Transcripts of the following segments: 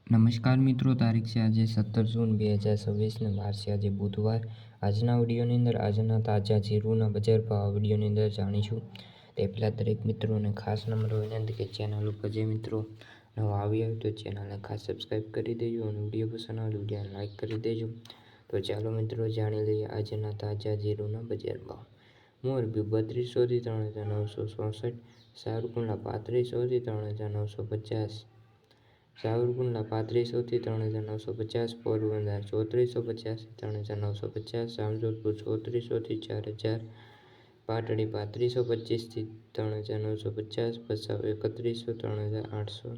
નમસ્કાર મિત્રો, તારીખ છે આજે 17 જૂન 2026 ને વાર છે આજે બુધવાર। આજના વિડીયોની અંદર આજના તાજા જીરુના બજાર ભાવ વિડીયોની અંદર જાણીશું। તે પહેલાં દરેક મિત્રોને ખાસ નમ્ર વિનંતી કે ચેનલ ઉપર જે મિત્રો નવા આવ્યા હોય તો ચેનલને ખાસ સબસ્ક્રાઈબ કરી દેજો અને વિડીયો પસંદ આવે તો વિડીયોને લાઇક કરી દેજો। તો ચાલો મિત્રો જાણી લઈએ આજના તાજા જીરુના બજાર ભાવ। મોરબી 3200 થી 3966, સાવરકુંડલા 3500 થી 3950, સાવરકુંડલા 3500 થી 3950, પોરબંદર 3450 થી 3950, જામજોધપુર 3600 થી 4000, પાટડી 3525 થી 3950, ભચાઉ 3100 3800,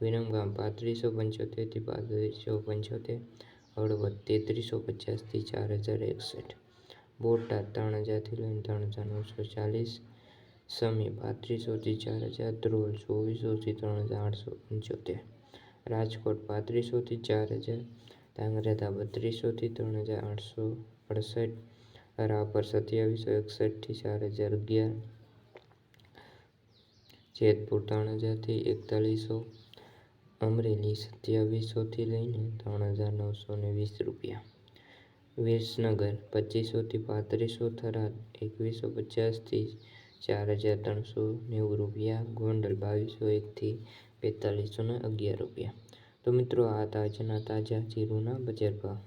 વિરમગામ 3575 થી 3575, હળવદ 3350 થી 4061, બોટાદ 3000 થી લઈને 3940, સમી 3500 થી 4000, ધ્રોલ 2400 થી 3875, રાજકોટ 3500 થી 4000, ધાંગધ્રા 3200 થી 3868, રાપર 2761 થી 4011, જેતપુર 3000 થી 4100, અમરેલી 2700 થી લઈને 3920 રૂપિયા, વિસનગર 2500 થી 3500, થરાદ 2150 થી 4390 રૂપિયા, ગોંડલ 2201 થી 4511 રૂપિયા। તો મિત્રો આ આજના તાજા જીરુના બજાર ભાવ।